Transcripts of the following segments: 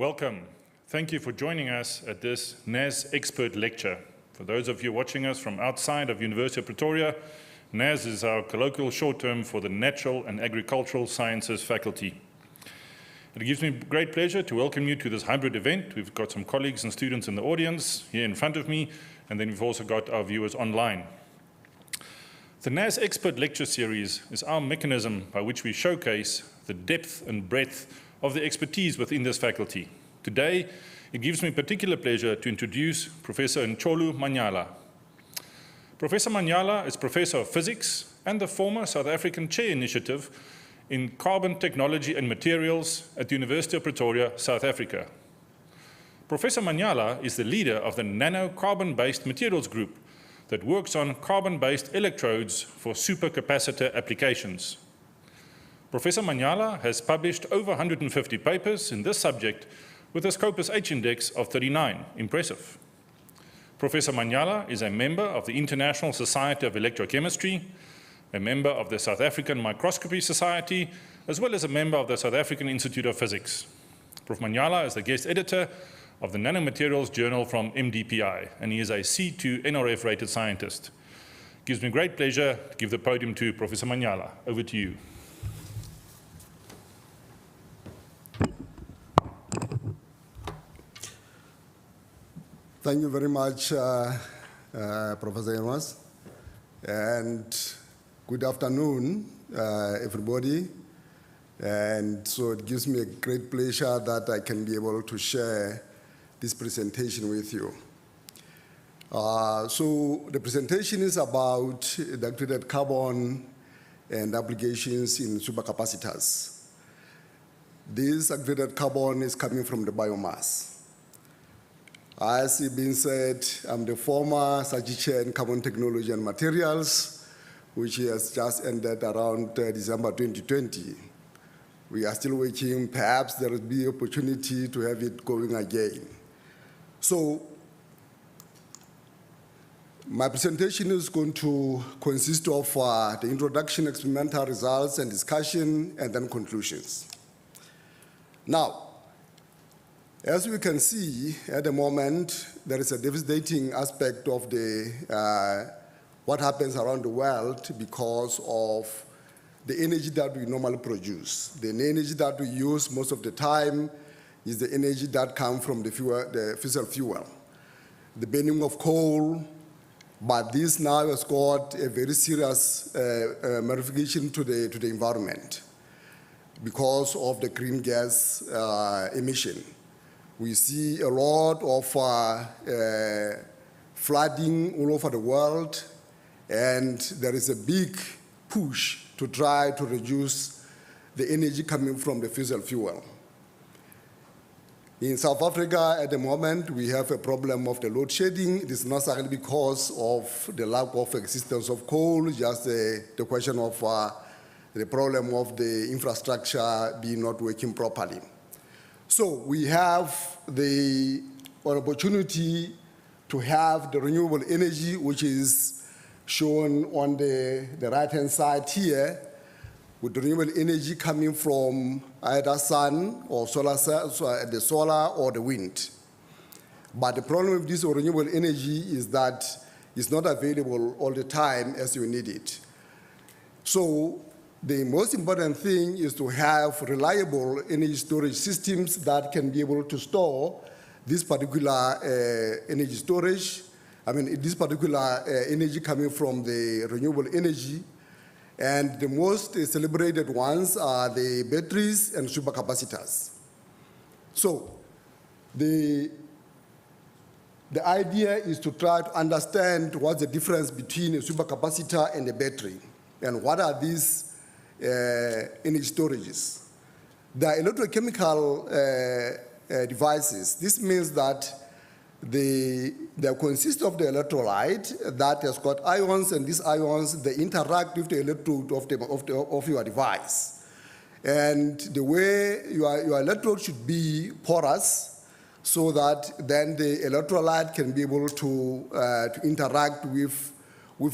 Welcome. Thank you for joining us at this NAS Expert Lecture. For those of you watching us from outside of University of Pretoria, NAS is our colloquial short term for the Natural and Agricultural Sciences faculty. It gives me great pleasure to welcome you to this hybrid event. We've got some colleagues and students in the audience here in front of me, and then we've also got our viewers online. The NAS Expert Lecture Series is our mechanism by which we showcase the depth and breadth of the expertise within this faculty. Today, it gives me particular pleasure to introduce Professor Ncholu Manyala. Professor Manyala is Professor of Physics and the former South African Chair Initiative in Carbon Technology and Materials at the University of Pretoria, South Africa. Professor Manyala is the leader of the Nano-Carbon-Based Materials Group that works on carbon-based electrodes for supercapacitor applications. Professor Manyala has published over 150 papers in this subject with a Scopus H index of 39. Impressive. Professor Manyala is a member of the International Society of Electrochemistry, a member of the South African Microscopy Society, as well as a member of the South African Institute of Physics. Prof. Manyala is the guest editor of the Nanomaterials Journal from MDPI, and he is a C2 NRF rated scientist. It gives me great pleasure to give the podium to Professor Manyala. Over to you. Thank you very much, Professor Enos, and good afternoon, everybody. And so it gives me a great pleasure that I can be able to share this presentation with you. So the presentation is about the activated carbon and applications in supercapacitors. This activated carbon is coming from the biomass. As it been said, I'm the former SAGI Chair in Carbon Technology and Materials, which has just ended around December 2020. We are still waiting. Perhaps there will be opportunity to have it going again. So my presentation is going to consist of the introduction, experimental results, and discussion, and then conclusions. Now, as we can see, at the moment, there is a devastating aspect of what happens around the world because of the energy that we normally produce. The energy that we use most of the time is the energy that comes from the fossil fuel, the burning of coal, but this now has got a very serious modification to the environment because of the green gas emission. We see a lot of flooding all over the world, and there is a big push to try to reduce the energy coming from the fossil fuel. In South Africa, at the moment, we have a problem of the load shedding. It is not only because of the lack of existence of coal, just the question of the problem of the infrastructure being not working properly. So we have the opportunity to have the renewable energy, which is shown on the right-hand side here, with renewable energy coming from either sun or the solar or the wind. But the problem with this renewable energy is that it's not available all the time as you need it. So the most important thing is to have reliable energy storage systems that can be able to store this particular energy storage. This particular energy coming from the renewable energy. And the most celebrated ones are the batteries and supercapacitors. So the idea is to try to understand what's the difference between a supercapacitor and a battery, and what are these energy storages. They are electrochemical devices. This means that they consist of the electrolyte that has got ions, and these ions, they interact with the electrode of your device. And the way your electrode should be porous, so that then the electrolyte can be able to interact with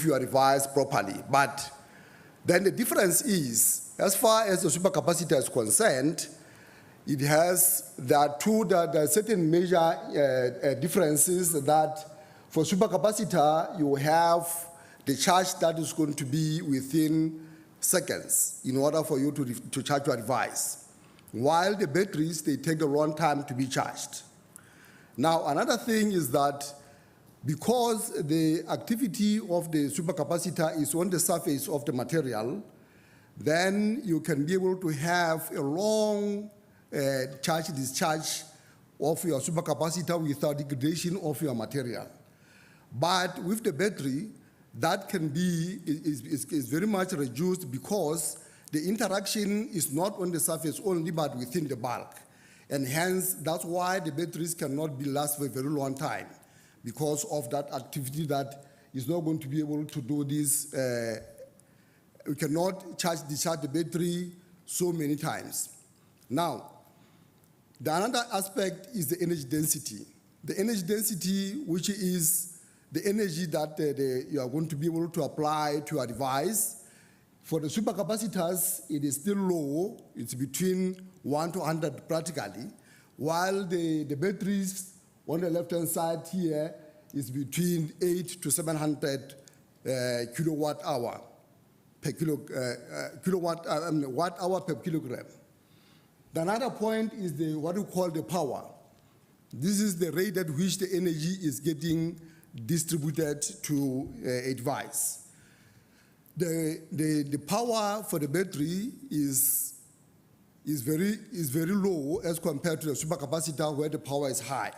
your device properly. But then the difference is, as far as the supercapacitor is concerned, There are certain major differences that for supercapacitor, you have the charge that is going to be within seconds in order for you to charge your device. While the batteries, they take a long time to be charged. Now, another thing is that because the activity of the supercapacitor is on the surface of the material, then you can be able to have a long charge-discharge of your supercapacitor without degradation of your material. But with the battery, that can be is very much reduced because the interaction is not on the surface only, but within the bulk. And hence, that's why the batteries cannot be last for a very long time, because of that activity that is not going to be able to do this. We cannot discharge the battery so many times. Now, the another aspect is the energy density. The energy density, which is the energy that you are going to be able to apply to your device. For the supercapacitors, it is still low. It's between 1 to 100 practically, while the batteries on the left-hand side here is between 8 to 700 kilowatt hour per watt hour per kilogram. The another point is what we call the power. This is the rate at which the energy is getting distributed to a device. The power for the battery is very low as compared to the supercapacitor where the power is high.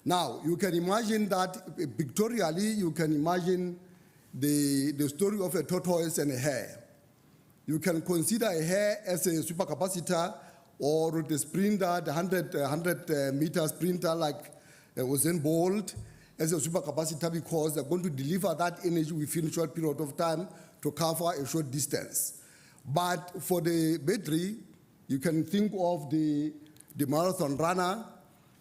Now, you can imagine that pictorially, you can imagine the story of a tortoise and a hare. You can consider a hare as a supercapacitor, or the sprinter, the 100 meter sprinter like Usain Bolt, as a supercapacitor, because they're going to deliver that energy within a short period of time to cover a short distance. But for the battery, you can think of the marathon runner,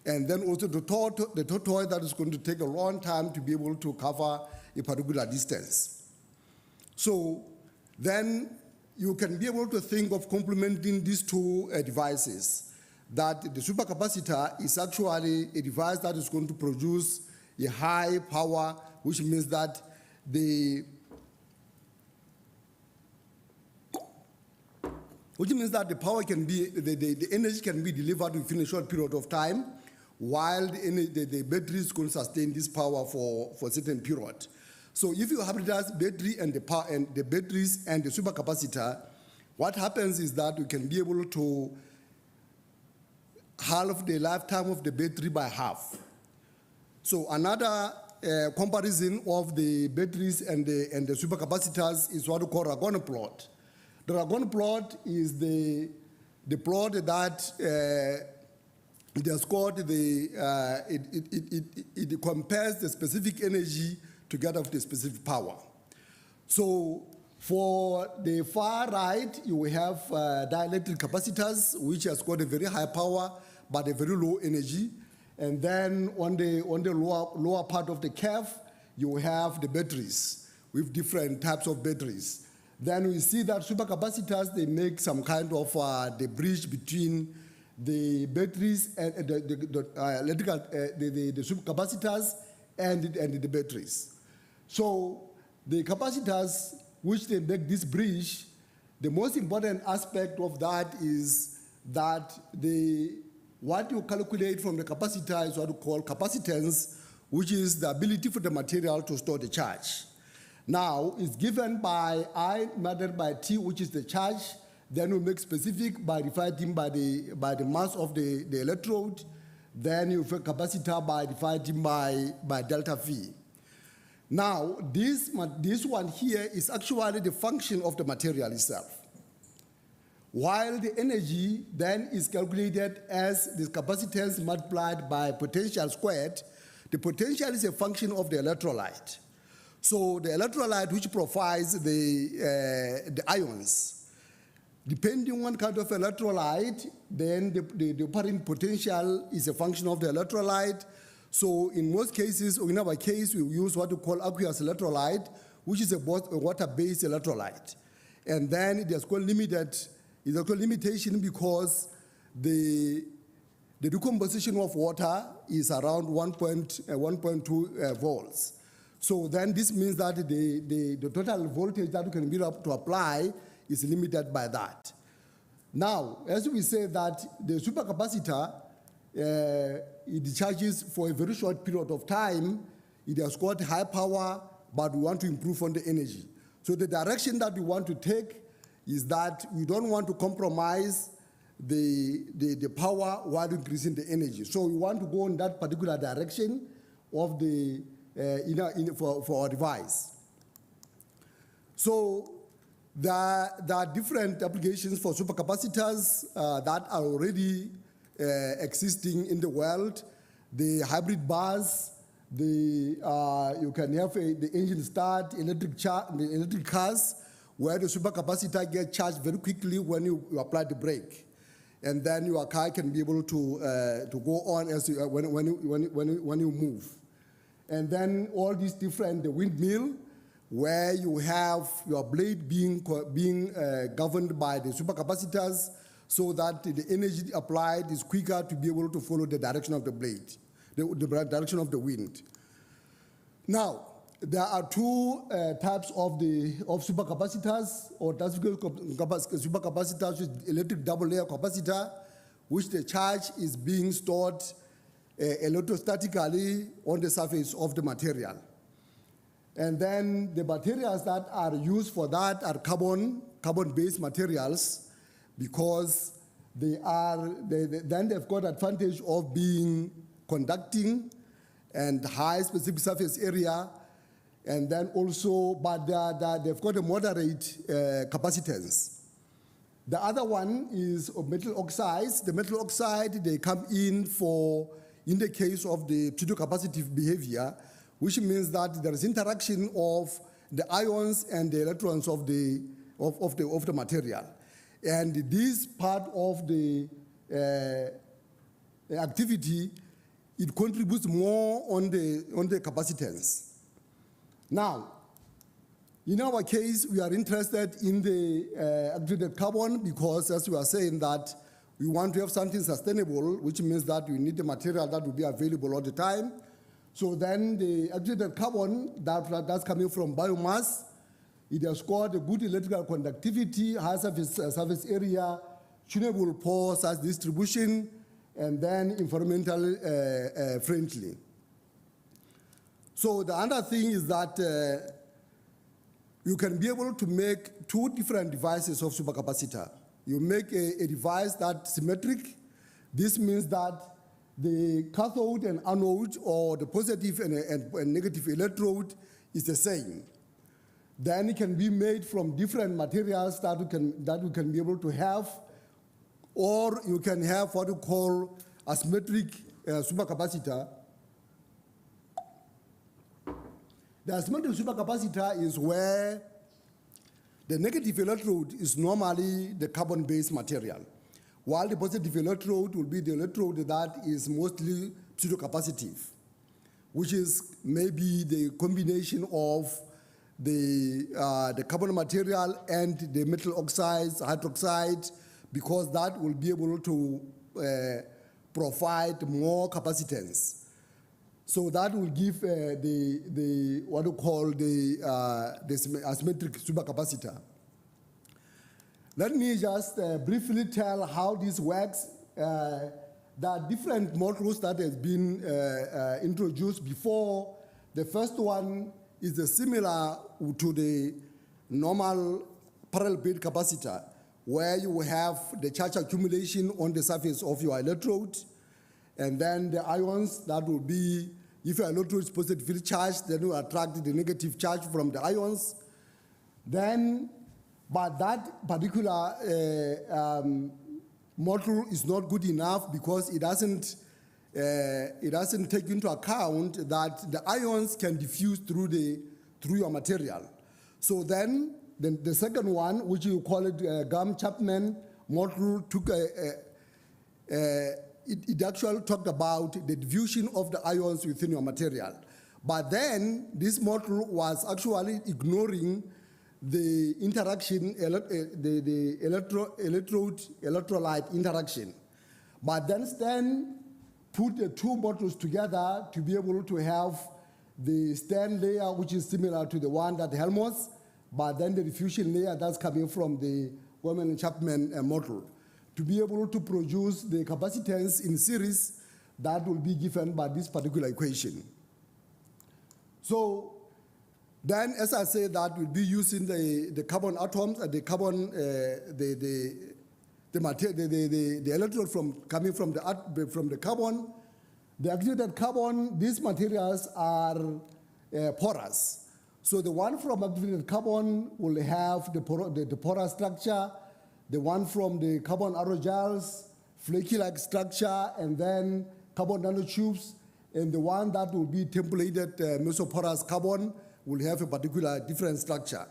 and then also the tortoise that is going to take a long time to be able to cover a particular distance. So then you can be able to think of complementing these two devices, that the supercapacitor is actually a device that is going to produce a high power, which means that the power can be, the energy can be delivered within a short period of time, while the battery is going to sustain this power for a certain period. So if you hybridize battery and the batteries and the supercapacitor, what happens is that you can be able to halve the lifetime of the battery by half. So another comparison of the batteries and the supercapacitors is what we call Ragone plot. The Ragone plot is the plot that it has got it compares the specific energy together with the specific power. So for the far right, you have dielectric capacitors, which has got a very high power but a very low energy. And then on the lower part of the curve, you have the batteries with different types of batteries. Then we see that supercapacitors, they make some kind of the bridge between the batteries and the supercapacitors and the batteries. So the capacitors, which they make this bridge, the most important aspect of that is that what you calculate from the capacitor is what we call capacitance, which is the ability for the material to store the charge. Now, it's given by I divided by T, which is the charge. Then we make specific by dividing by the mass of the electrode. Then you have capacitor by dividing by delta V. Now, this one here is actually the function of the material itself. While the energy then is calculated as the capacitance multiplied by potential squared, the potential is a function of the electrolyte. So the electrolyte which provides the ions, depending on what kind of electrolyte, then the operating potential is a function of the electrolyte. So in most cases, or in our case, we use what we call aqueous electrolyte, which is a water-based electrolyte. And then it has got limitation because the decomposition of water is around 1.2 volts. So then this means that the total voltage that you can be up to apply is limited by that. Now, as we say that the supercapacitor, it charges for a very short period of time. It has got high power, but we want to improve on the energy. So the direction that we want to take is that we don't want to compromise the power while increasing the energy. So we want to go in that particular direction of the for our device. So there are different applications for supercapacitors that are already existing in the world. The hybrid bus, you can have the engine start, electric cars, where the supercapacitor gets charged very quickly when you apply the brake. And then your car can be able to go on as when you move. And then all these different, the windmill, where you have your blade being governed by the supercapacitors, so that the energy applied is quicker to be able to follow the direction of the blade, the direction of the wind. Now, there are two types of supercapacitors, or supercapacitors with electric double-layer capacitor, which the charge is being stored electrostatically on the surface of the material. And then the materials that are used for that are carbon-based materials, because then they've got advantage of being conducting and high specific surface area, and then also, but they've got a moderate capacitance. The other one is metal oxides. The metal oxide, they come in the case of the pseudocapacitive behavior, which means that there is interaction of the ions and the electrons of the material. And this part of the activity, it contributes more on the capacitance. Now, in our case, we are interested in the activated carbon because, as we are saying, that we want to have something sustainable, which means that we need a material that will be available all the time. So then the activated carbon that's coming from biomass, it has got a good electrical conductivity, high surface area, tunable pore size distribution, and then environmental friendly. So the other thing is that you can be able to make two different devices of supercapacitor. You make a device that's symmetric. This means that the cathode and anode, or the positive and negative electrode, is the same. Then it can be made from different materials that we can be able to have, or you can have what you call asymmetric supercapacitor. The asymmetric supercapacitor is where the negative electrode is normally the carbon-based material, while the positive electrode will be the electrode that is mostly pseudocapacitive, which is maybe the combination of the carbon material and the metal oxides, hydroxide, because that will be able to provide more capacitance. So that will give what we call the asymmetric supercapacitor. Let me just briefly tell how this works. There are different modules that have been introduced before. The first one is similar to the normal parallel plate capacitor, where you have the charge accumulation on the surface of your electrode, and then the ions that will be, if your electrode is positively charged, then you attract the negative charge from the ions. Then, but that particular module is not good enough because it doesn't take into account that the ions can diffuse through your material. So then the second one, which you call it Graham-Chapman module, it actually talked about the diffusion of the ions within your material. But then this module was actually ignoring the interaction, the electrolyte interaction. But then Stan put the two bottles together to be able to have the Stan layer, which is similar to the one that Helmholtz, but then the diffusion layer that's coming from the Gorman-Chapman model, to be able to produce the capacitance in series that will be given by this particular equation. So then, as I say, that will be using the carbon atoms and the carbon, the electrode coming from the carbon. The activated carbon, these materials are porous. So the one from activated carbon will have the porous structure, the one from the carbon aerogels, flaky-like structure, and then carbon nanotubes, and the one that will be templated mesoporous carbon will have a particular different structure.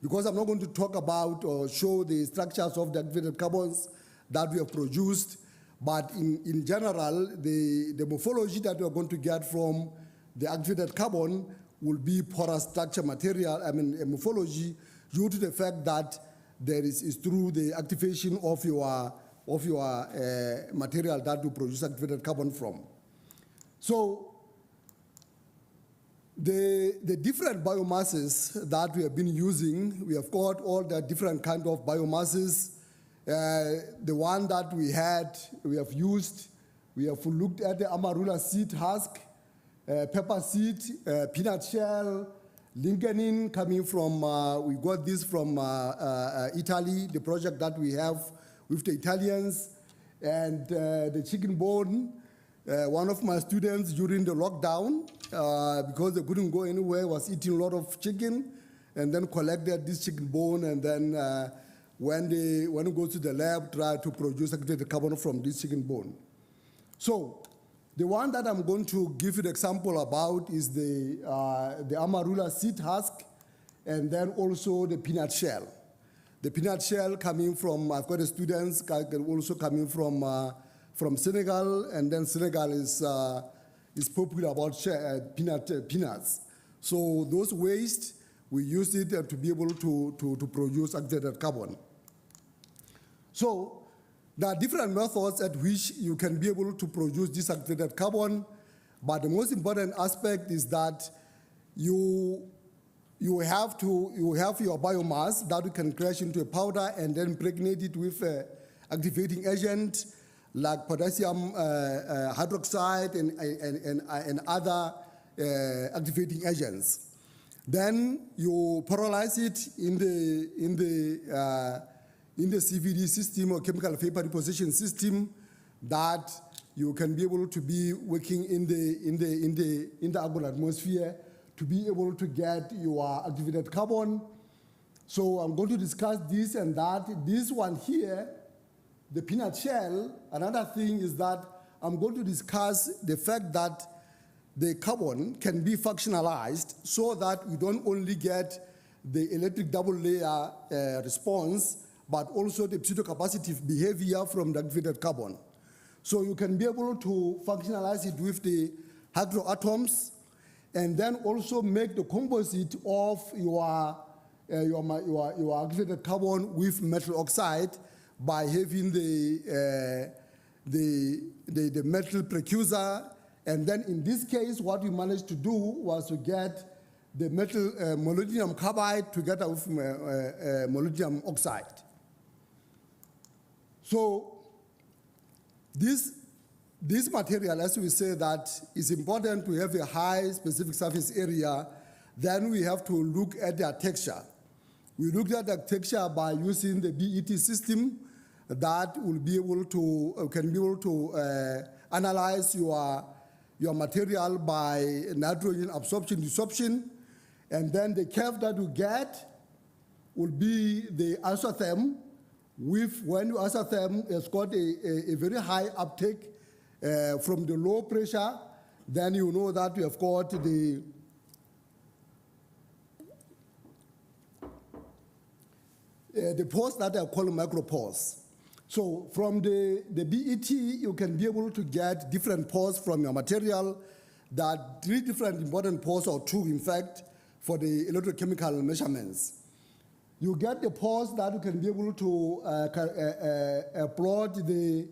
Because I'm not going to talk about or show the structures of the activated carbons that we have produced, but in general, the morphology that we are going to get from the activated carbon will be porous structure material, a morphology, due to the fact that there is through the activation of your material that you produce activated carbon from. So the different biomasses that we have been using, we have got all the different kind of biomasses. The one that we have used, we have looked at the amarula seed husk, pepper seed, peanut shell, lignin coming from, we got this from Italy, the project that we have with the Italians, and the chicken bone. One of my students during the lockdown, because they couldn't go anywhere, was eating a lot of chicken, and then collected this chicken bone, and then when they go to the lab, try to produce activated carbon from this chicken bone. So the one that I'm going to give you the example about is the amarula seed husk, and then also the peanut shell. The peanut shell coming from, I've got students also coming from Senegal, and then Senegal is popular about peanuts. So those waste, we use it to be able to produce activated carbon. So there are different methods at which you can be able to produce this activated carbon, but the most important aspect is that you have your biomass that you can crash into a powder and then impregnate it with activating agent like potassium hydroxide and other activating agents. Then you pyrolyze it in the CVD system or chemical vapor deposition system that you can be able to be working in the urban atmosphere to be able to get your activated carbon. So I'm going to discuss this and that. This one here, the peanut shell, another thing is that I'm going to discuss the fact that the carbon can be functionalized so that we don't only get the electric double layer response, but also the pseudocapacitive behavior from the activated carbon. So you can be able to functionalize it with the hydroatoms, and then also make the composite of your activated carbon with metal oxide by having the metal precursor. And then in this case, what we managed to do was to get the metal molybdenum carbide together with molybdenum oxide. So this material, as we say, that is important to have a high specific surface area. Then we have to look at their texture. We looked at the texture by using the BET system that will be able to, can be able to analyze your material by nitrogen absorption, desorption, and then the curve that you get will be the isotherm. When you isotherm, it's got a very high uptake from the low pressure, then you know that you have got the pores that are called micropores. So from the BET, you can be able to get different pores from your material. There are 3 different important pores, or 2 in fact, for the electrochemical measurements. You get the pores that you can be able to plot the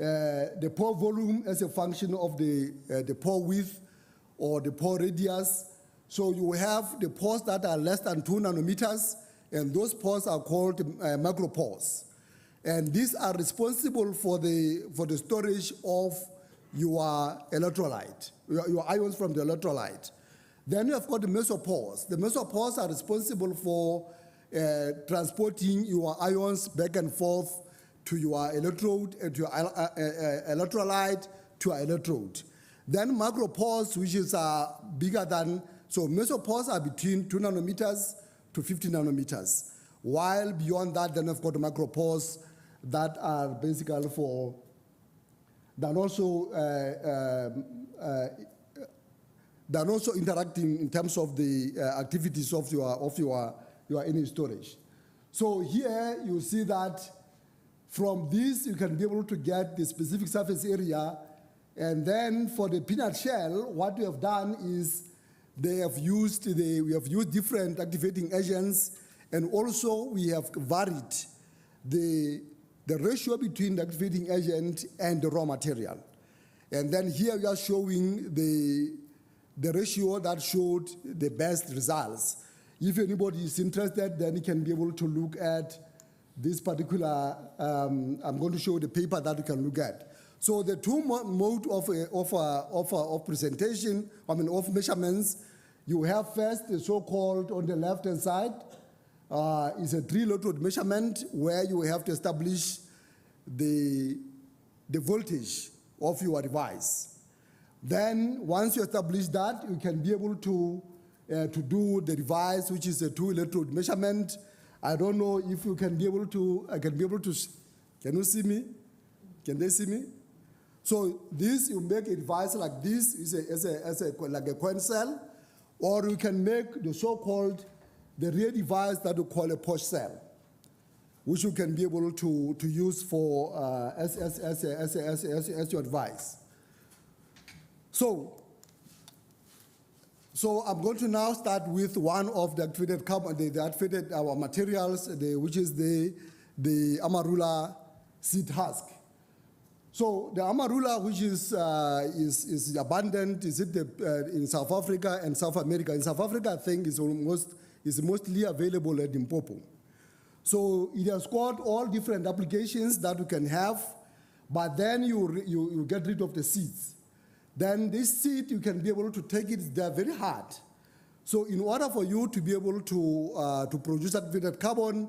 the pore volume as a function of the pore width or the pore radius. So you have the pores that are less than 2 nanometers, and those pores are called micropores. And these are responsible for the storage of your electrolyte, your ions from the electrolyte. Then you have got the mesopores. The mesopores are responsible for transporting your ions back and forth to your electrode and to your electrolyte to your electrode. Then micropores, which is bigger than, so mesopores are between 2 nanometers to 50 nanometers. While beyond that, then we've got the micropores that are basically for, they're also interacting in terms of the activities of your energy storage. So here you see that from this you can be able to get the specific surface area, and then for the peanut shell, what we have done is we have used different activating agents, and also we have varied the ratio between the activating agent and the raw material. And then here we are showing the ratio that showed the best results. If anybody is interested, then you can be able to look at this particular, I'm going to show the paper that you can look at. So the two mode of presentation, of measurements, you have first the so-called, on the left-hand side, is a 3-electrode measurement where you have to establish the voltage of your device. Then once you establish that, you can be able to do the device, which is a 2-electrode measurement. I don't know if you can be able to, can you see me? Can they see me? So this, you make a device like this, like a coin cell, or you can make the so-called, the real device that we call a push cell, which you can be able to use for as your device. So I'm going to now start with one of the activated carbon, the activated our materials, which is the amarula seed husk. So the amarula, which is abundant, in South Africa and South America. In South Africa, I think is mostly available at Limpopo. So it has got all different applications that you can have, but then you get rid of the seeds. Then this seed, you can be able to take it, they're very hard. So in order for you to be able to produce activated carbon,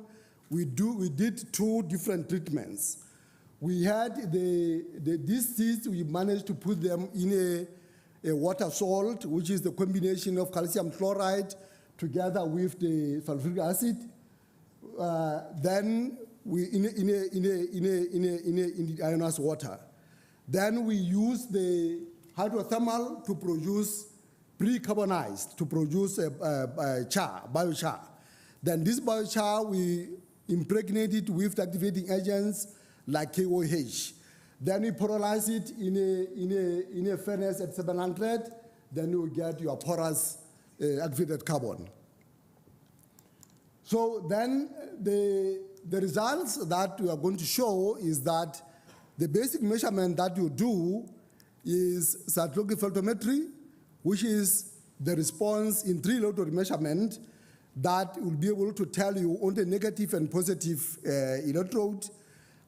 we did 2 different treatments. We had these seeds, we managed to put them in a water salt, which is the combination of calcium chloride together with the sulfuric acid. Then we in the ionized water. Then we use the hydrothermal to produce pre-carbonized, to produce a biochar. Then this biochar, we impregnate it with activating agents like KOH. Then we polarize it in a furnace at 700. Then you get your porous activated carbon. So then the results that we are going to show is that the basic measurement that you do is cyclic photometry, which is the response in 3-electrode measurement that will be able to tell you on the negative and positive electrode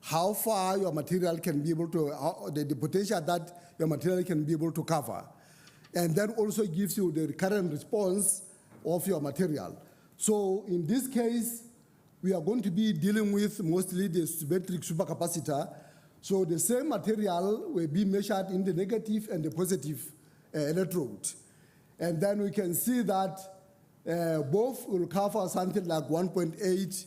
how far your material can be able to, the potential that your material can be able to cover. And that also gives you the current response of your material. So in this case, we are going to be dealing with mostly the symmetric supercapacitor. So the same material will be measured in the negative and the positive electrode. And then we can see that both will cover something like 1.8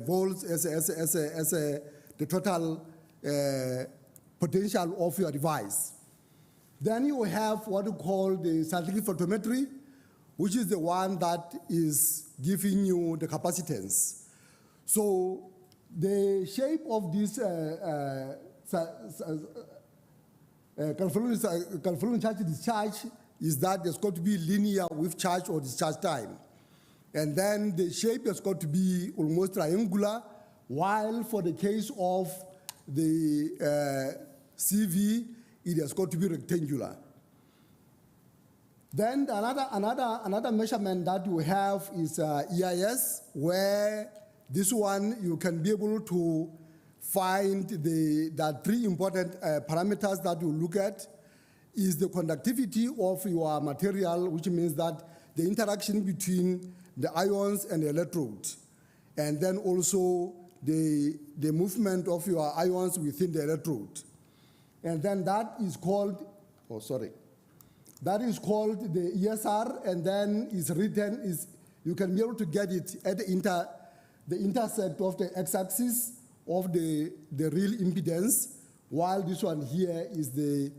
volts as the total potential of your device. Then you have what we call the cyclic photometry, which is the one that is giving you the capacitance. So the shape of this Californian charge discharge is that there's got to be linear with charge or discharge time. And then the shape has got to be almost triangular, while for the case of the CV, it has got to be rectangular. Then another measurement that you have is EIS, where this one you can be able to find the three important parameters that you look at is the conductivity of your material, which means that the interaction between the ions and the electrode, and then also the movement of your ions within the electrode. And then that is called, that is called the ESR, and then is written, you can be able to get it at the intersect of the x-axis of the real impedance, while this one here is the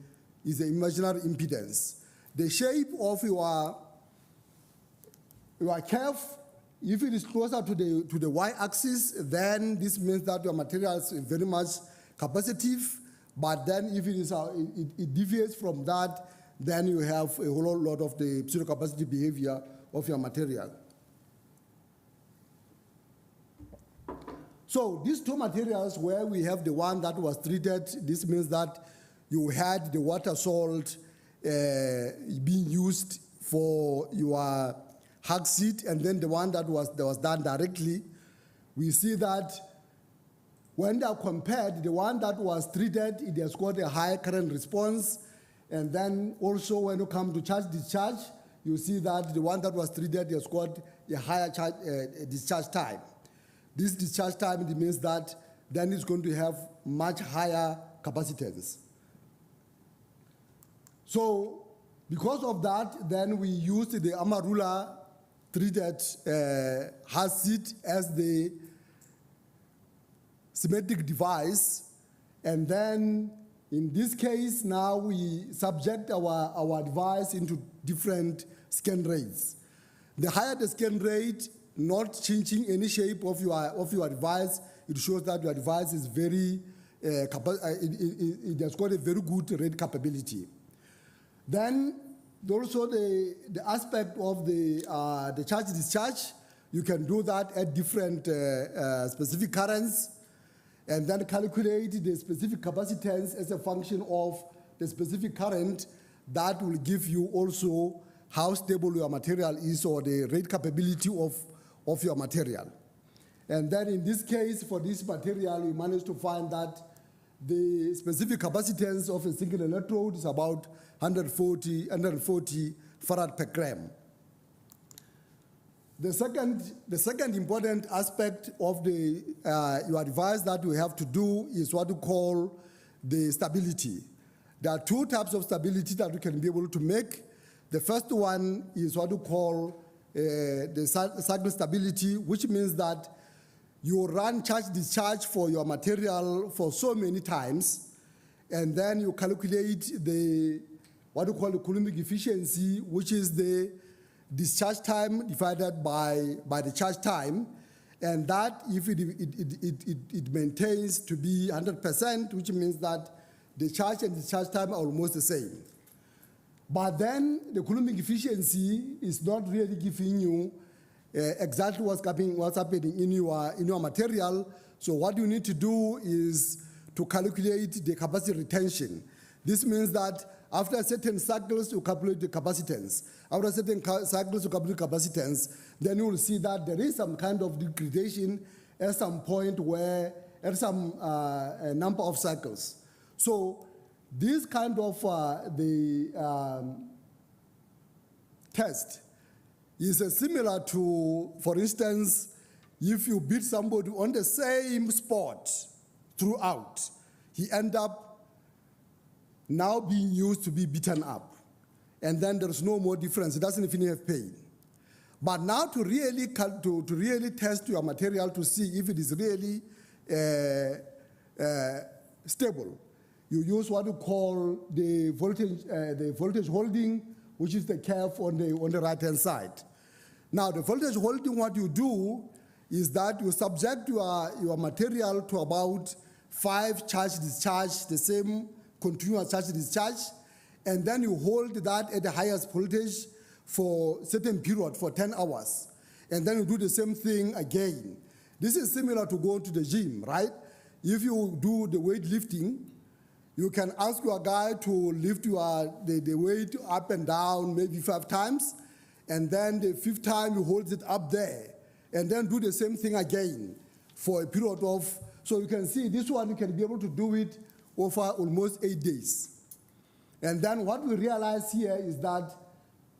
imaginary impedance. The shape of your curve, if it is closer to the y-axis, then this means that your material is very much capacitive. But then if it deviates from that, then you have a whole lot of the pseudocapacitive behavior of your material. So these two materials, where we have the one that was treated, this means that you had the water salt being used for your hug seat, and then the one that was done directly. We see that when they are compared, the one that was treated, it has got a high current response, and then also when you come to charge discharge, you see that the one that was treated has got a higher discharge time. This discharge time, it means that then it's going to have much higher capacitance. So because of that, then we used the Amarula treated hard seat as the symmetric device. And then in this case, now we subject our device into different scan rates. The higher the scan rate, not changing any shape of your device, it shows that your device is very, it has got a very good rate capability. Then also the aspect of the charge discharge, you can do that at different specific currents, and then calculate the specific capacitance as a function of the specific current. That will give you also how stable your material is, or the rate capability of your material. And then in this case, for this material, we managed to find that the specific capacitance of a single electrode is about 140 farad per gram. The second important aspect of your device that we have to do is what we call the stability. There are two types of stability that we can be able to make. The first one is what we call the cycle stability, which means that you run charge-discharge for your material for so many times, and then you calculate what we call the Coulombic efficiency, which is the discharge time divided by the charge time, and that if it maintains to be 100%, which means that the charge and discharge time are almost the same. But then the Coulombic efficiency is not really giving you exactly what's happening in your material. So what you need to do is to calculate the capacity retention. This means that after certain cycles, you calculate the capacitance. After certain cycles, you calculate capacitance. Then you will see that there is some kind of degradation at some point where, at some number of cycles. So this kind of test is similar to, for instance, if you beat somebody on the same spot throughout, he ends up now being used to be beaten up. And then there's no more difference. It doesn't even have pain. But now to really test your material to see if it is really stable, you use what we call the voltage holding, which is the curve on the right-hand side. Now, the voltage holding, what you do is that you subject your material to about 5 charge-discharge, the same continuous charge-discharge, and then you hold that at the highest voltage for a certain period, for 10 hours. And then you do the same thing again. This is similar to going to the gym, right? if you do the weight lifting, you can ask your guy to lift the weight up and down maybe 5 times, and then the 5th time you hold it up there, and then do the same thing again for a period of, so you can see this one you can be able to do it over almost 8 days. And then what we realize here is that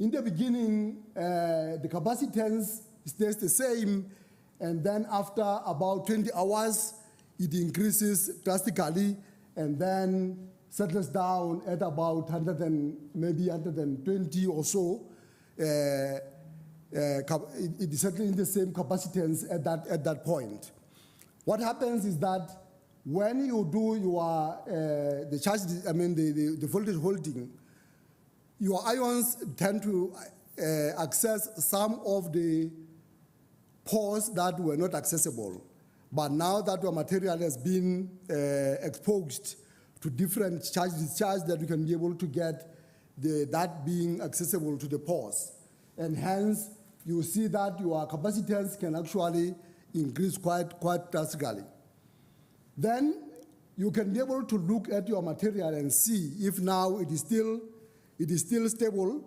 in the beginning, the capacitance stays the same, and then after about 20 hours, it increases drastically, and then settles down at about 100 and maybe 120 or so. It is certainly in the same capacitance at that point. What happens is that when you do your the charge, the voltage holding, your ions tend to access some of the pores that were not accessible. But now that your material has been exposed to different charge-discharge, that you can be able to get that being accessible to the pores. And hence, you see that your capacitance can actually increase quite drastically. Then you can be able to look at your material and see if now it is still stable,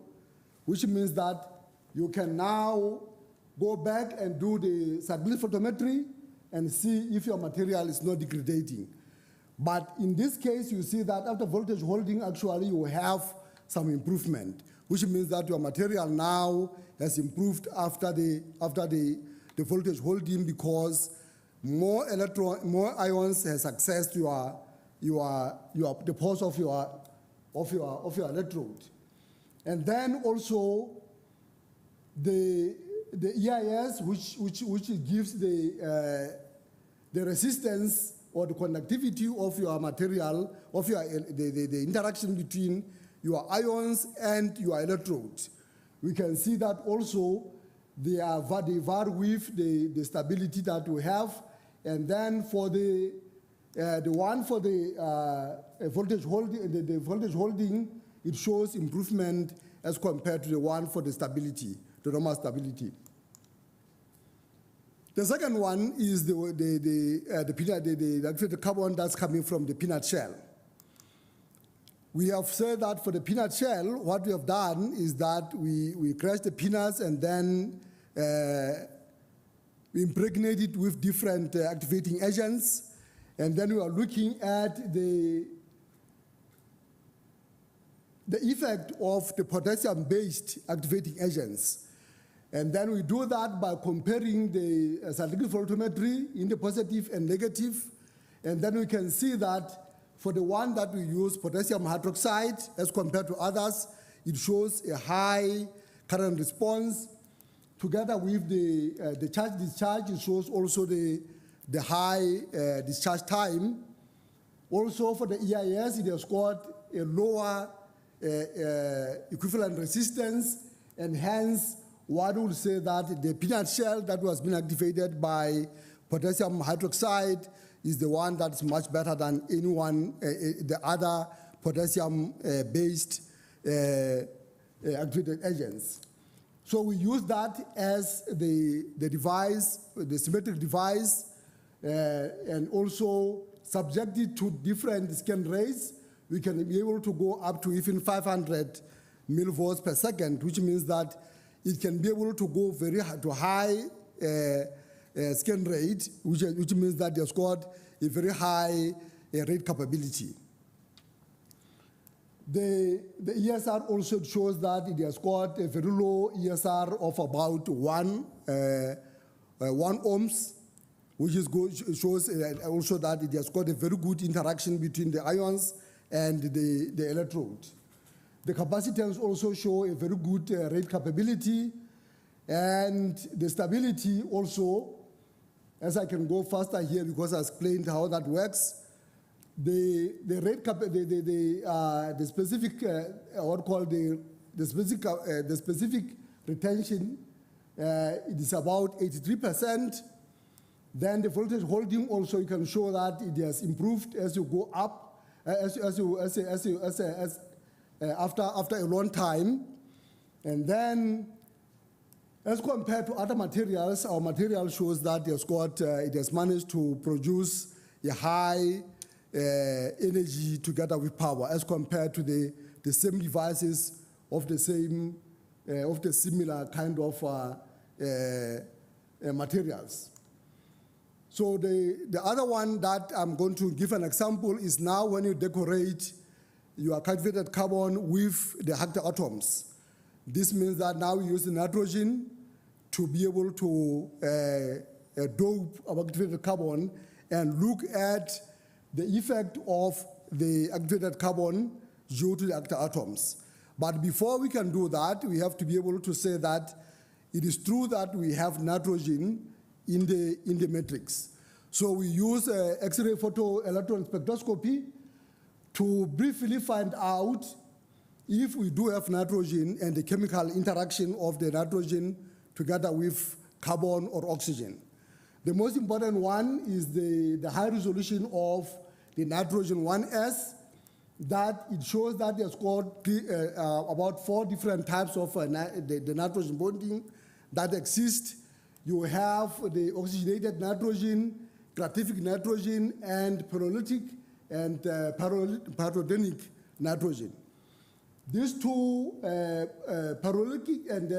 which means that you can now go back and do the cyclic photometry and see if your material is not degrading. But in this case, you see that after voltage holding, actually you have some improvement, which means that your material now has improved after the voltage holding, because more ions has access to the pores of your electrode. And then also the EIS, which gives the resistance or the conductivity of your material, of the interaction between your ions and your electrode. We can see that also they vary with the stability that we have. And then for the one for the voltage holding, it shows improvement as compared to the one for the stability, the normal stability. The second one is the carbon that's coming from the peanut shell. We have said that for the peanut shell, what we have done is that we crush the peanuts and then we impregnate it with different activating agents, and then we are looking at the effect of the potassium-based activating agents. And then we do that by comparing the cyclic photometry in the positive and negative. And then we can see that for the one that we use, potassium hydroxide, as compared to others, it shows a high current response. Together with the charge-discharge, it shows also the high discharge time. Also for the EIS, it has got a lower equivalent resistance, and hence one would say that the peanut shell that was being activated by potassium hydroxide is the one that's much better than the other potassium-based activated agents. So we use that as the device, the symmetric device, and also subjected to different scan rates. We can be able to go up to even 500 millivolts per second, which means that it can be able to go to high scan rate, which means that it's got a very high rate capability. The ESR also shows that it has got a very low ESR of about 1 ohms, which is good, shows also that it has got a very good interaction between the ions and the electrode. The capacitance also show a very good rate capability, and the stability also, as I can go faster here because I explained how that works. The rate the specific the specific retention it is about 83%. Then the voltage holding also, you can show that it has improved as you go up after a long time. And then as compared to other materials, our material shows that it has managed to produce a high energy together with power as compared to the same devices of the similar kind of materials. So the other one that I'm going to give an example is now when you decorate your cultivated carbon with the hectare atoms. This means that now we use the nitrogen to be able to dope our activated carbon and look at the effect of the activated carbon due to the hectare atoms. But before we can do that, we have to be able to say that it is true that we have nitrogen in the matrix. So we use X-ray photoelectron spectroscopy to briefly find out if we do have nitrogen and the chemical interaction of the nitrogen together with carbon or oxygen. The most important one is the high resolution of the nitrogen 1s, that it shows that there's got about 4 different types of the nitrogen bonding that exist. You have the oxygenated nitrogen, gratific nitrogen, and pyrolytic and pyrolytic nitrogen. These two, pyrolytic and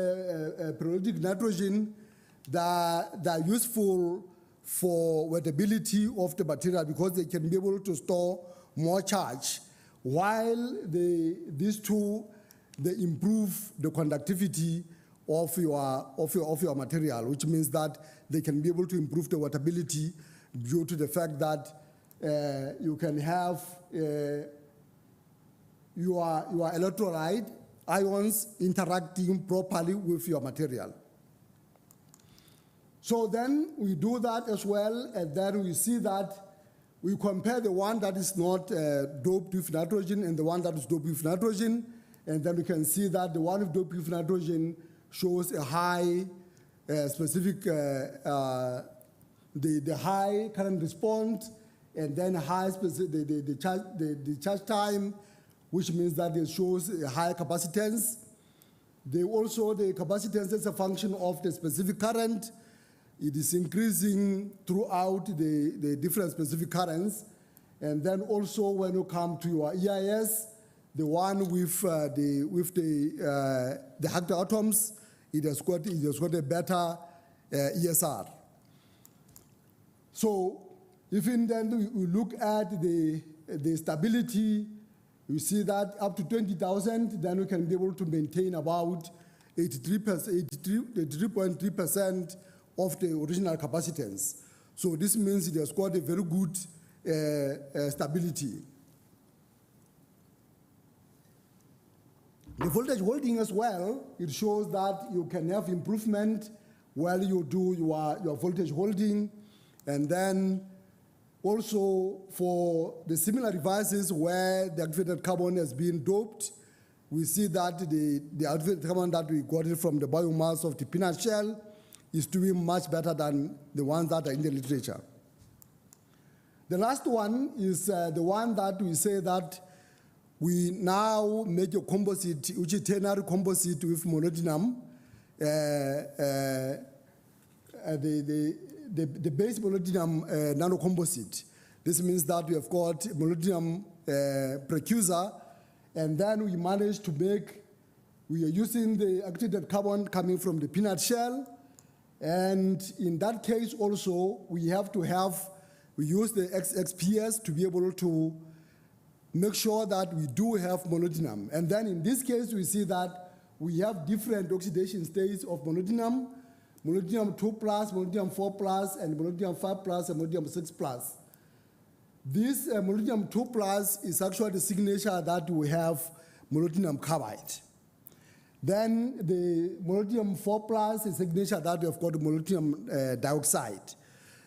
pyrolytic nitrogen, they are useful for wettability of the material because they can be able to store more charge, while these two, they improve the conductivity of your material, which means that they can be able to improve the wettability due to the fact that you can have your electrolyte ions interacting properly with your material. So then we do that as well, and then we see that we compare the one that is not doped with nitrogen and the one that is doped with nitrogen, and then we can see that the one doped with nitrogen shows a high specific, the high current response, and then high specific, the charge time, which means that it shows a high capacitance. The capacitance is a function of the specific current. It is increasing throughout the different specific currents. And then also when you come to your EIS, the one with the hectare atoms, it has got a better ESR. So even then we look at the stability, you see that up to 20,000, then we can be able to maintain about 83.3% of the original capacitance. So this means it has got a very good stability. The voltage holding as well, it shows that you can have improvement while you do your voltage holding. And then also for the similar devices where the activated carbon has been doped, we see that the activated carbon that we got it from the biomass of the peanut shell is doing much better than the ones that are in the literature. The last one is the one that we say that we now make a composite, which is ternary composite with molybdenum, the base molybdenum nanocomposite. This means that we have got molybdenum precursor, and then we managed to make, we are using the activated carbon coming from the peanut shell, and in that case also, we use the XPS to be able to make sure that we do have molybdenum. And then in this case, we see that we have different oxidation states of molybdenum, molybdenum 2+, molybdenum 4+, and molybdenum 5+, and molybdenum 6+. This molybdenum 2+ is actually the signature that we have molybdenum carbide. Then the molybdenum 4+ is signature that we have got molybdenum dioxide.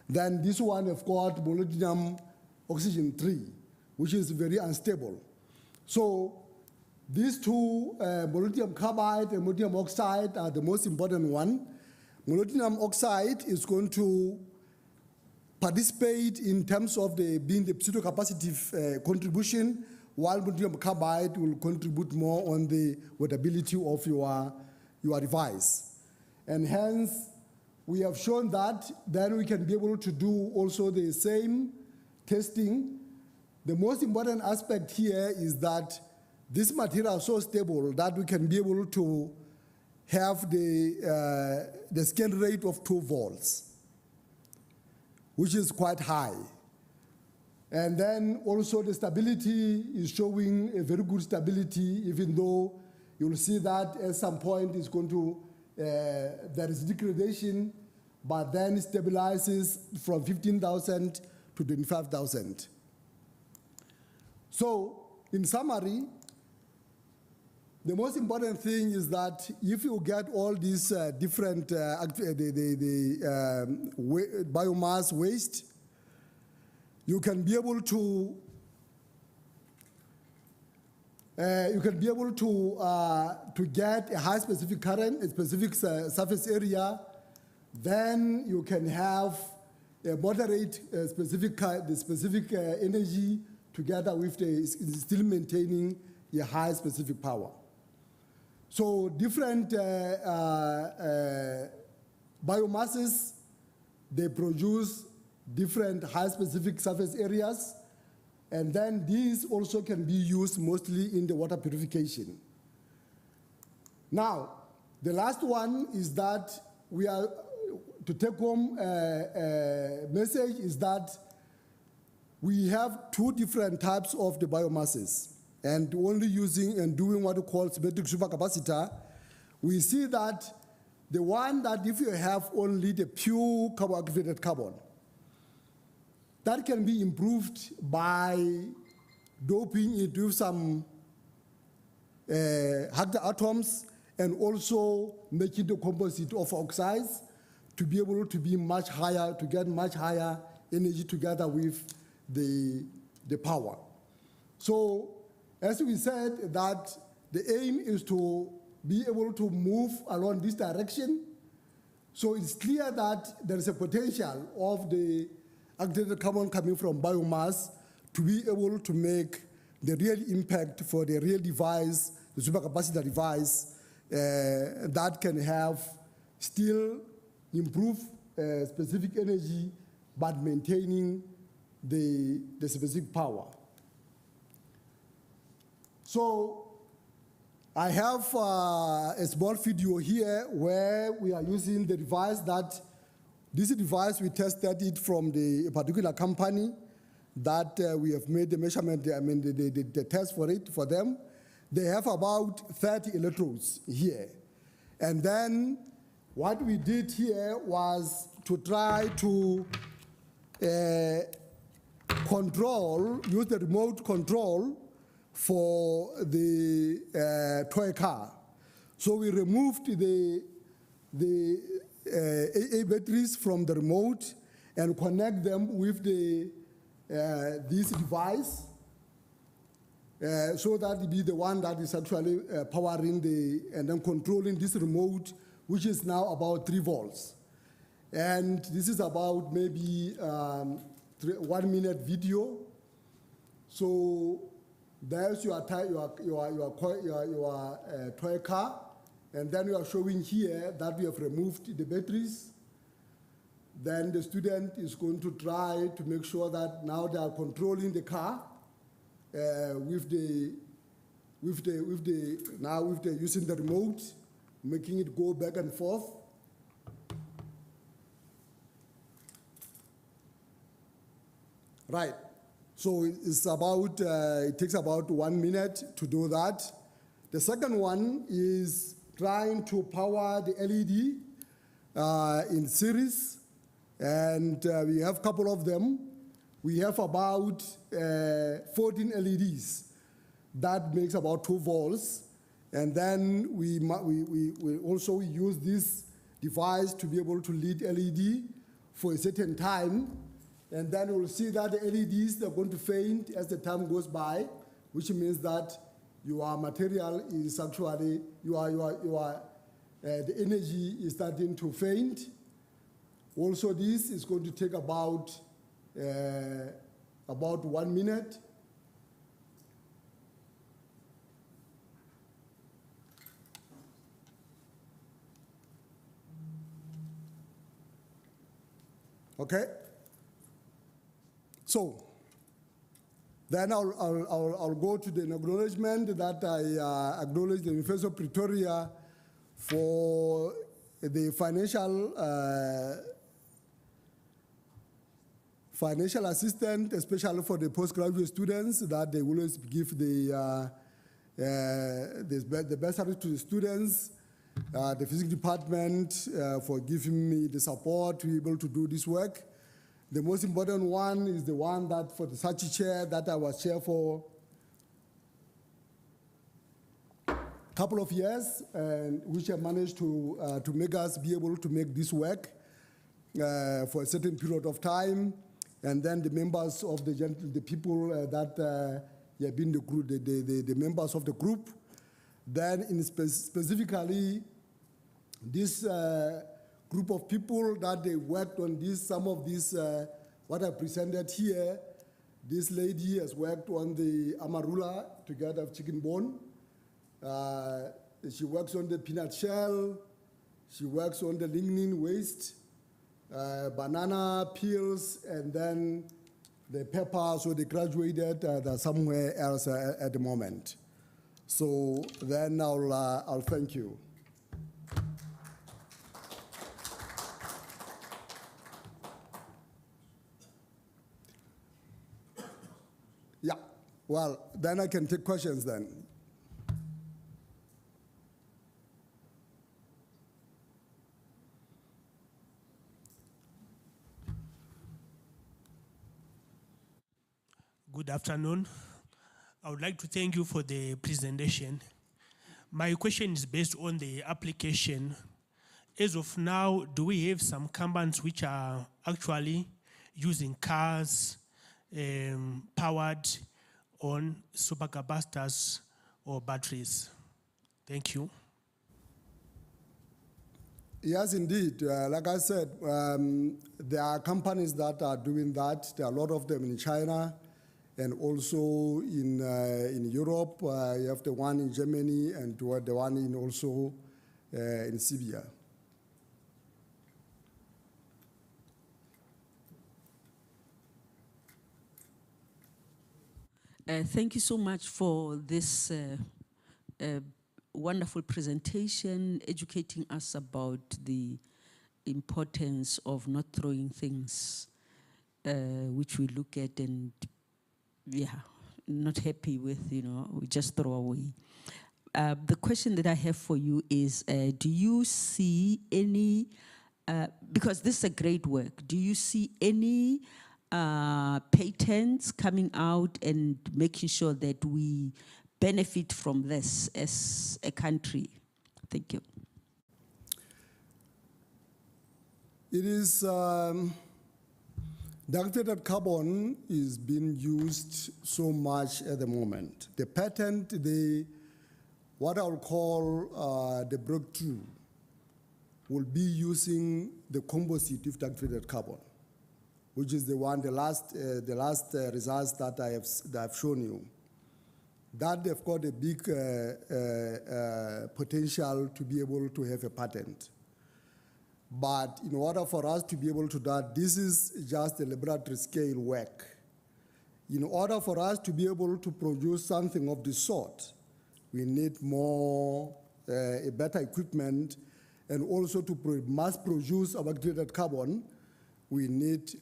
Then this one we've got molybdenum oxygen 3, which is very unstable. So these two, molybdenum carbide and molybdenum oxide, are the most important one. Molybdenum oxide is going to participate in terms of being the pseudocapacitive contribution, while molybdenum carbide will contribute more on the wettability of your device. And hence, we have shown that then we can be able to do also the same testing, the most important aspect here is that this material is so stable that we can be able to have the scan rate of 2 volts, which is quite high. And then also the stability is showing a very good stability, even though you'll see that at some point it's going to, there is degradation, but then it stabilizes from 15,000 to 25,000. So, in summary, the most important thing is that if you get all these different biomass waste, you can be able to get a high specific current, a specific surface area. Then you can have a moderate specific energy together with still maintaining a high specific power. So different biomasses, they produce different high specific surface areas, and then these also can be used mostly in the water purification. Now, the last one is that we are to take home a message is that we have 2 different types of the biomasses, and only using and doing what we call symmetric supercapacitor, we see that the one that if you have only the pure activated carbon, that can be improved by doping it with some hydrogen atoms and also making the composite of oxides to be able to be much higher, to get much higher energy together with the power. So, as we said, that the aim is to be able to move along this direction. So it's clear that there is a potential of the activated carbon coming from biomass to be able to make the real impact for the real device, the supercapacitor device, that can have still improve specific energy but maintaining the specific power. So I have a small video here where we are using the device this device we tested it from a particular company that we have made the measurement, the test for it for them. They have about 30 electrodes here. And then what we did here was to try to use the remote control for the toy car. So we removed the AA batteries from the remote and connect them with this device so that it be the one that is actually powering and then controlling this remote, which is now about 3 volts. And this is about maybe 1 minute video. So there's your toy car, and then we are showing here that we have removed the batteries. Then the student is going to try to make sure that now they are controlling the car using the remote, making it go back and forth. Right. So it's about, it takes about 1 minute to do that. The second one is trying to power the LED in series, and we have a couple of them. We have about 14 LEDs. That makes about 2 volts. And then we also use this device to be able to lead LED for a certain time. And then we'll see that the LEDs are going to faint as the time goes by, which means that your material is actually, the energy is starting to faint. Also, this is going to take about 1 minute. Okay? So, Then I'll go to the acknowledgement that I acknowledge the University of Pretoria for the financial assistance, especially for the postgraduate students, that they will always give the bursary to the students, the physics department for giving me the support to be able to do this work. The most important one is the one that for the Sachi chair that I was chair for a couple of years, and which I managed to make us be able to make this work for a certain period of time. And then the members of the people that have been the group, the members of the group. Then specifically, this group of people that they worked on this, some of this, what I presented here, this lady has worked on the amarula together with chicken bone. She works on the peanut shell. She works on the lignin waste, banana peels, and then the pepper. So they graduated they're somewhere else at the moment. So then I'll thank you. Yeah, well, then I can take questions then. Good afternoon. I would like to thank you for the presentation. My question is based on the application. As of now, do we have some companies which are actually using cars powered on supercapacitors or batteries? Thank you. Yes, indeed. Like I said, there are companies that are doing that. There are a lot of them in China and also in Europe. You have the one in Germany and the one in also in Serbia. Thank you so much for this wonderful presentation, educating us about the importance of not throwing things which we look at and, yeah, not happy with, we just throw away. The question that I have for you is, do you see any, because this is a great work, do you see any patents coming out and making sure that we benefit from this as a country? Thank you. It is, the activated carbon is being used so much at the moment. The patent, what I'll call the breakthrough, will be using the composite with activated carbon, which is the last results that I've shown you. That they've got a big potential to be able to have a patent. But in order for us to be able to do that, this is just a laboratory scale work. In order for us to be able to produce something of this sort, we need more, a better equipment, and also to mass produce our activated carbon, we need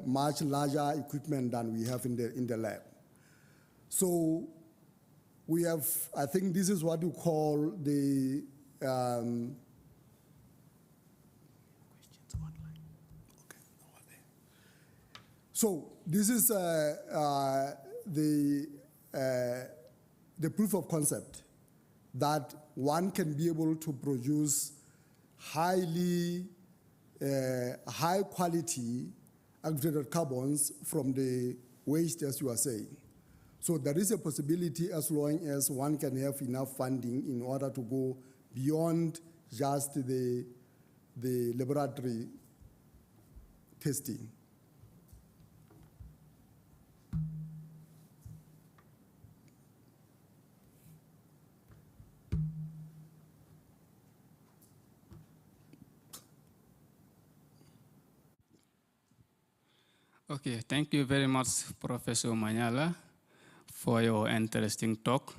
much larger equipment than we have in the lab. So we have, I think this is what you call the so this is the proof of concept that one can be able to produce high quality activated carbons from the waste, as you are saying. So there is a possibility as long as one can have enough funding in order to go beyond just the laboratory testing. Okay, thank you very much, Professor Manyala, for your interesting talk.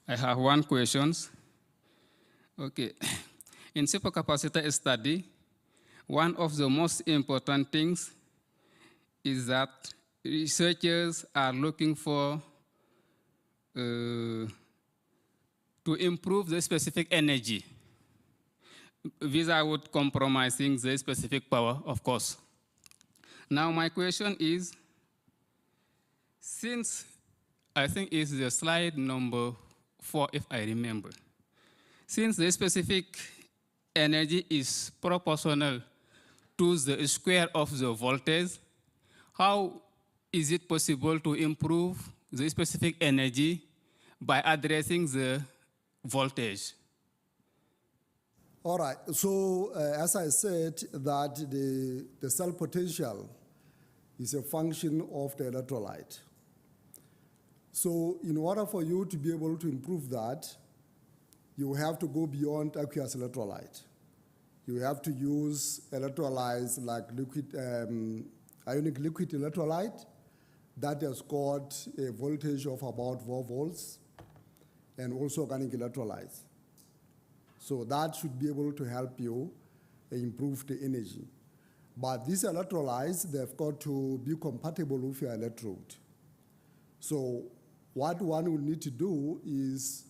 I have one question. Okay, in supercapacitor study, one of the most important things is that researchers are looking for to improve the specific energy without compromising the specific power, of course. Now my question is, since I think it's the slide number 4, if I remember, since the specific energy is proportional to the square of the voltage, how is it possible to improve the specific energy by addressing the voltage? All right, so as I said, that the cell potential is a function of the electrolyte. So in order for you to be able to improve that, you have to go beyond aqueous electrolyte. You have to use electrolytes like ionic liquid electrolyte that has got a voltage of about 4 volts, and also organic electrolytes. So that should be able to help you improve the energy. But these electrolytes, they've got to be compatible with your electrode. So what one will need to do is,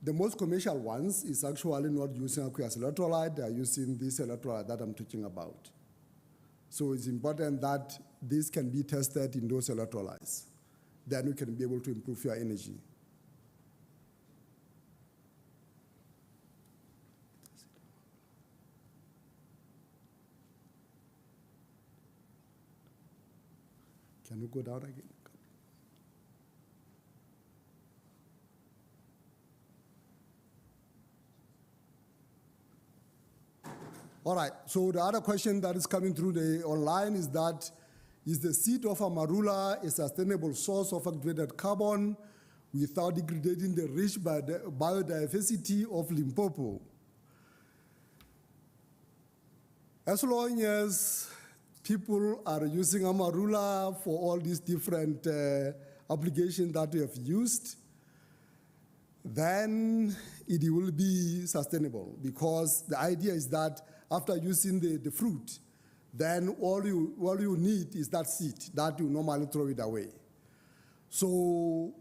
the most commercial ones is actually not using aqueous electrolyte, they are using this electrolyte that I'm talking about. So it's important that this can be tested in those electrolytes. Then you can be able to improve your energy. Can you go down again? All right, so the other question that is coming through the online is that, is the seed of amarula a sustainable source of activated carbon without degrading the rich biodiversity of Limpopo? As long as people are using amarula for all these different applications that we have used, then it will be sustainable, because the idea is that after using the fruit, then all you need is that seed that you normally throw it away. So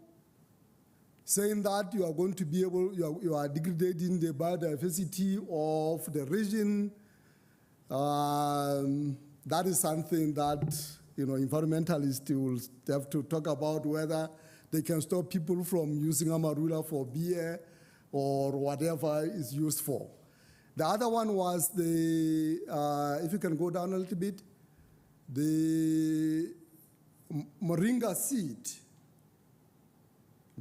saying that you are going to be able, you are degrading the biodiversity of the region, that is something that environmentalists will have to talk about, whether they can stop people from using amarula for beer or whatever is used for. The other one was if you can go down a little bit, the moringa seed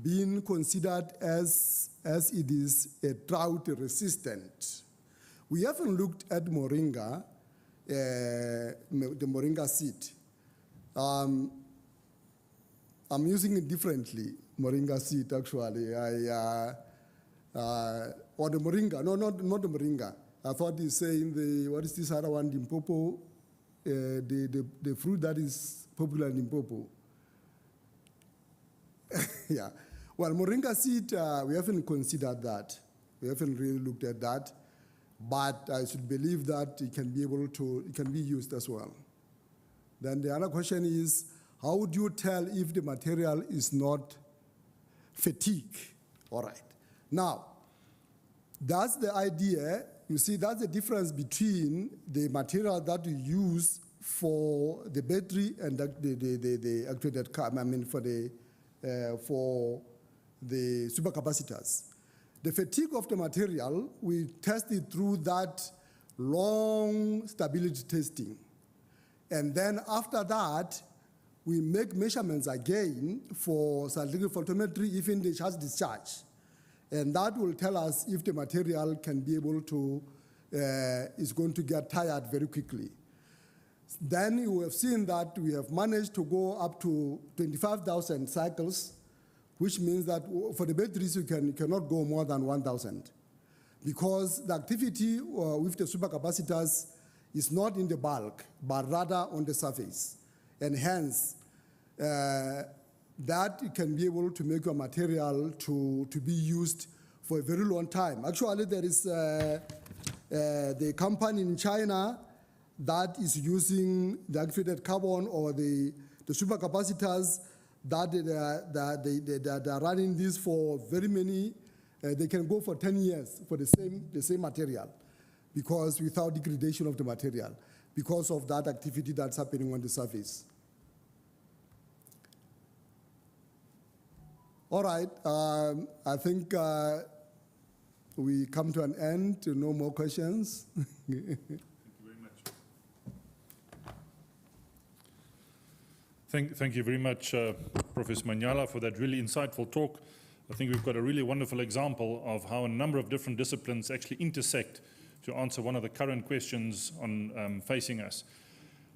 being considered as it is a drought resistant. We haven't looked at moringa, the moringa seed. I'm using it differently, moringa seed actually. Or the moringa, no, not the moringa. I thought he's saying what is this other one, Limpopo, the fruit that is popular in Limpopo. Yeah, well, moringa seed, we haven't considered that. We haven't really looked at that, but I should believe that it can be used as well. Then the other question is, how would you tell if the material is not fatigue? All right. Now, that's the idea. You see, that's the difference between the material that you use for the battery and the activated car, for the supercapacitors. The fatigue of the material, we test it through that long stability testing. And then after that, we make measurements again for cylindrical photometry, even the charge discharge. And that will tell us if the material can be able to, is going to get tired very quickly. Then you have seen that we have managed to go up to 25,000 cycles, which means that for the batteries you cannot go more than 1,000, because the activity with the supercapacitors is not in the bulk, but rather on the surface. and hence that can be able to make your material to be used for a very long time. Actually, there is the company in China that is using the activated carbon or the supercapacitors that they are running this for very many. They can go for 10 years for the same material, because without degradation of the material, because of that activity that's happening on the surface. All right, I think we come to an end. No more questions. Thank you very much. Thank you very much, Professor Manyala, for that really insightful talk. I think we've got a really wonderful example of how a number of different disciplines actually intersect to answer one of the current questions on facing us.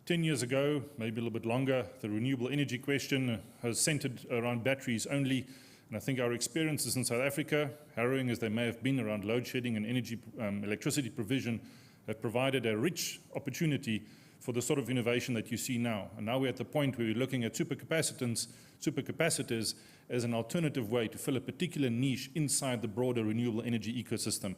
10 years ago, maybe a little bit longer, the renewable energy question has centered around batteries only. And I think our experiences in South Africa, harrowing as they may have been around load shedding and energy, electricity provision, have provided a rich opportunity for the sort of innovation that you see now. And now we're at the point where we're looking at supercapacitors as an alternative way to fill a particular niche inside the broader renewable energy ecosystem.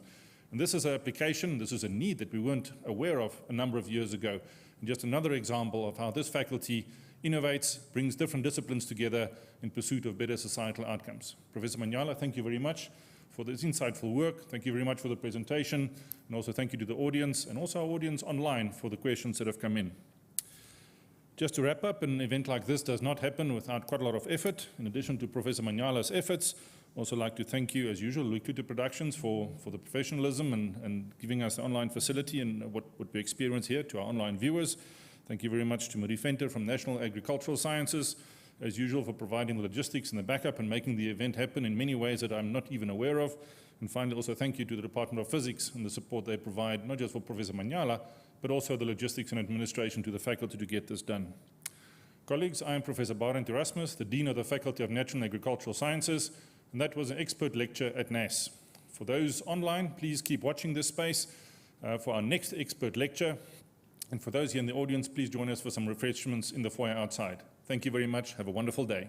And this is an application, this is a need that we weren't aware of a number of years ago. And just another example of how this faculty innovates, brings different disciplines together in pursuit of better societal outcomes. Professor Manyala, thank you very much for this insightful work. Thank you very much for the presentation. And also thank you to the audience and also our audience online for the questions that have come in. Just to wrap up, an event like this does not happen without quite a lot of effort. In addition to Professor Manyala's efforts, I'd also like to thank you, as usual, Electrode Productions for the professionalism and giving us the online facility and what we experience here to our online viewers. Thank you very much to Marie Venter from National Agricultural Sciences, as usual, for providing the logistics and the backup and making the event happen in many ways that I'm not even aware of. And finally, also thank you to the Department of Physics and the support they provide, not just for Professor Manyala, but also the logistics and administration to the faculty to get this done. Colleagues, I am Professor Barend Erasmus, the Dean of the Faculty of Natural and Agricultural Sciences, and that was an expert lecture at NAS. For those online, please keep watching this space for our next expert lecture. And for those here in the audience, please join us for some refreshments in the foyer outside. Thank you very much. Have a wonderful day.